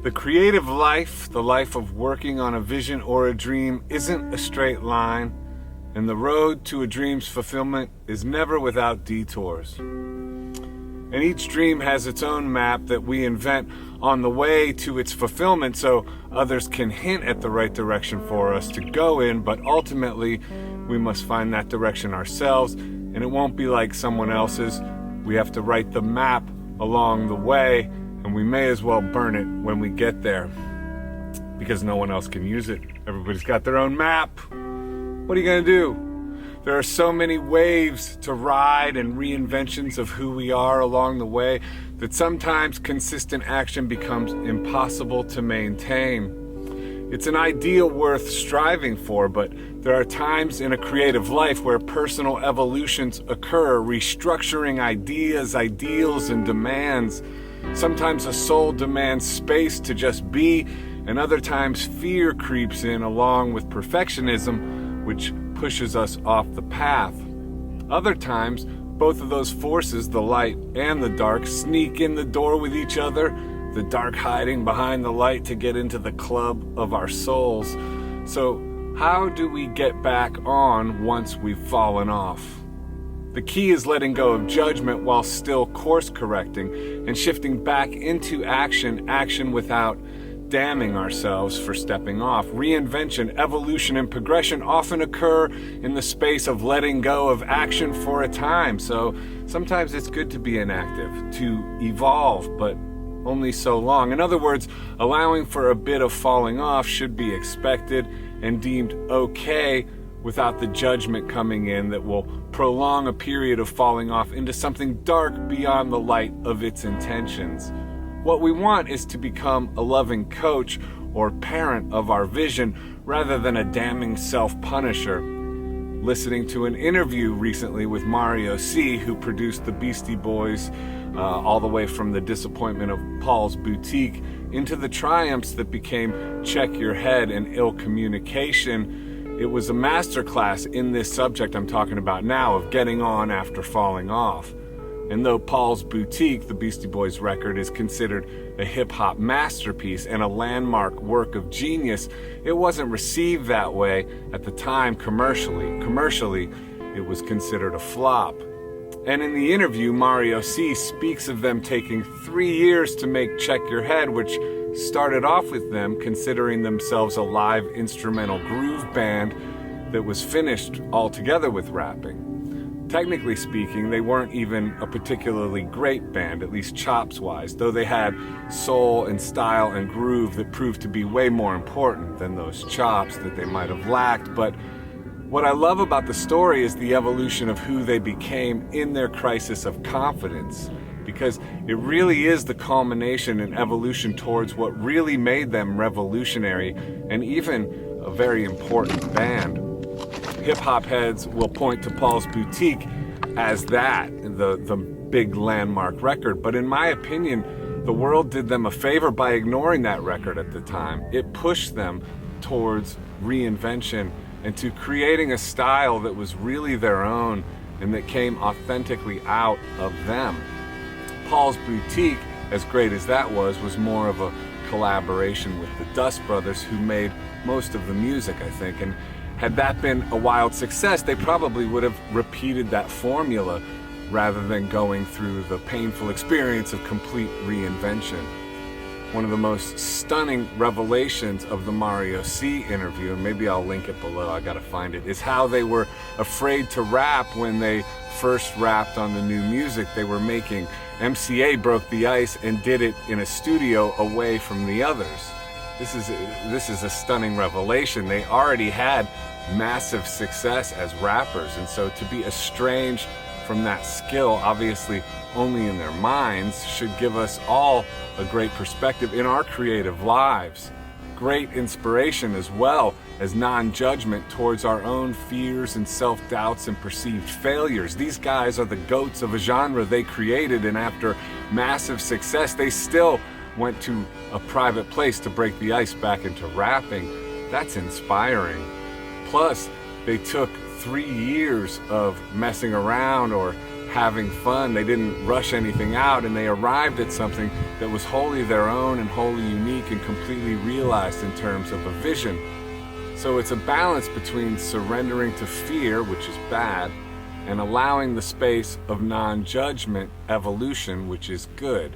The creative life, the life of working on a vision or a dream, isn't a straight line, and the road to a dream's fulfillment is never without detours. And each dream has its own map that we invent on the way to its fulfillment so others can hint at the right direction for us to go in, but ultimately we must find that direction ourselves, and it won't be like someone else's. We have to write the map along the way, and we may as well burn it when we get there because no one else can use it. Everybody's got their own map. What are you gonna do? There are so many waves to ride and reinventions of who we are along the way that sometimes consistent action becomes impossible to maintain. It's an ideal worth striving for, but there are times in a creative life where personal evolutions occur, restructuring ideas, ideals, and demands. Sometimes a soul demands space to just be, and other times fear creeps in along with perfectionism, which pushes us off the path. Other times, both of those forces, the light and the dark, sneak in the door with each other, the dark hiding behind the light to get into the club of our souls. So, how do we get back on once we've fallen off? The key is letting go of judgment while still course correcting and shifting back into action without damning ourselves for stepping off. Reinvention, evolution, and progression often occur in the space of letting go of action for a time. So sometimes it's good to be inactive, to evolve, but only so long. In other words, allowing for a bit of falling off should be expected and deemed okay without the judgment coming in that will prolong a period of falling off into something dark beyond the light of its intentions. What we want is to become a loving coach or parent of our vision rather than a damning self-punisher. Listening to an interview recently with Mario C., who produced the Beastie Boys all the way from the disappointment of Paul's Boutique into the triumphs that became Check Your Head and Ill Communication. It was a masterclass in this subject I'm talking about now of getting on after falling off. And though Paul's Boutique, the Beastie Boys record, is considered a hip-hop masterpiece and a landmark work of genius, it wasn't received that way at the time commercially. Commercially, it was considered a flop. And in the interview, Mario C. speaks of them taking 3 years to make Check Your Head, which started off with them considering themselves a live instrumental groove band that was finished altogether with rapping. Technically speaking, they weren't even a particularly great band, at least chops-wise, though they had soul and style and groove that proved to be way more important than those chops that they might have lacked. But what I love about the story is the evolution of who they became in their crisis of confidence, because it really is the culmination and evolution towards what really made them revolutionary and even a very important band. Hip-hop heads will point to Paul's Boutique as that, the big landmark record. But in my opinion, the world did them a favor by ignoring that record at the time. It pushed them towards reinvention and to creating a style that was really their own and that came authentically out of them. Paul's Boutique, as great as that was more of a collaboration with the Dust Brothers, who made most of the music, I think. And had that been a wild success, they probably would have repeated that formula rather than going through the painful experience of complete reinvention. One of the most stunning revelations of the Mario C. interview, and maybe I'll link it below, I gotta find it, is how they were afraid to rap when they first rapped on the new music they were making. MCA broke the ice and did it in a studio away from the others. This is a stunning revelation. They already had massive success as rappers, and so to be estranged from that skill, obviously only in their minds, should give us all a great perspective in our creative lives. Great inspiration as well as non-judgment towards our own fears and self-doubts and perceived failures. These guys are the goats of a genre they created, and after massive success, they still went to a private place to break the ice back into rapping. That's inspiring. Plus, they took 3 years of messing around or having fun. They didn't rush anything out, and they arrived at something that was wholly their own and wholly unique and completely realized in terms of a vision. So it's a balance between surrendering to fear, which is bad, and allowing the space of non-judgment evolution, which is good.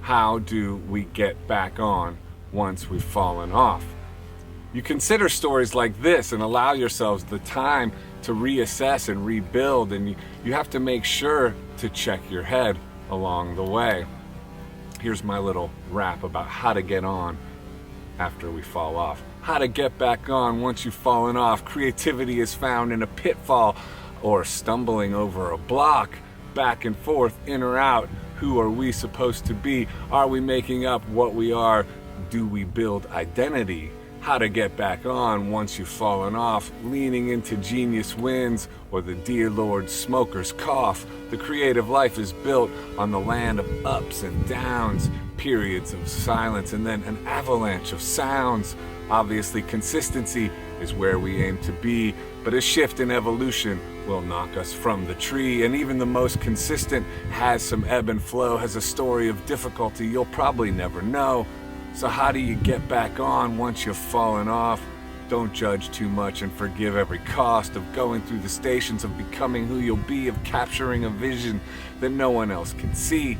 How do we get back on once we've fallen off? You consider stories like this and allow yourselves the time to reassess and rebuild, and you have to make sure to check your head along the way. Here's my little rap about how to get on after we fall off. How to get back on once you've fallen off. Creativity is found in a pitfall or stumbling over a block, back and forth, in or out. Who are we supposed to be? Are we making up what we are? Do we build identity? How to get back on once you've fallen off. Leaning into genius wins or the dear Lord smoker's cough. The creative life is built on the land of ups and downs, periods of silence, and then an avalanche of sounds. Obviously, consistency is where we aim to be, but a shift in evolution will knock us from the tree. And even the most consistent has some ebb and flow, has a story of difficulty you'll probably never know. So how do you get back on once you've fallen off? Don't judge too much and forgive every cost of going through the stations of becoming who you'll be, of capturing a vision that no one else can see.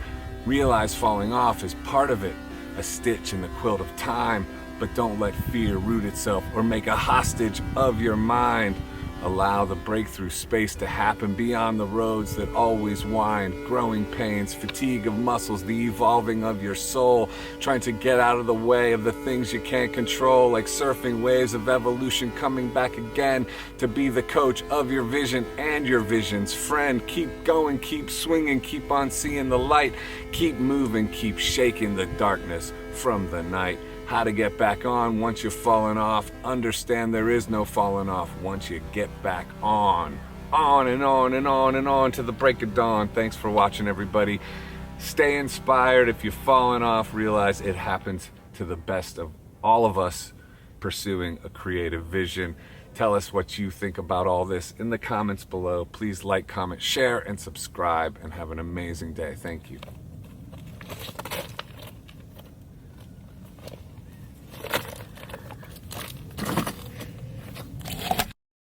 Realize falling off is part of it, a stitch in the quilt of time, but don't let fear root itself or make a hostage of your mind. Allow the breakthrough space to happen beyond the roads that always wind. Growing pains, fatigue of muscles, the evolving of your soul. Trying to get out of the way of the things you can't control, like surfing waves of evolution, coming back again to be the coach of your vision and your vision's friend. Keep going, keep swinging, keep on seeing the light. Keep moving, keep shaking the darkness from the night. How to get back on once you've fallen off. Understand there is no falling off once you get back on. On and on and on and on to the break of dawn. Thanks for watching, everybody. Stay inspired. If you've fallen off, realize it happens to the best of all of us pursuing a creative vision. Tell us what you think about all this in the comments below. Please like, comment, share, and subscribe, and have an amazing day. Thank you.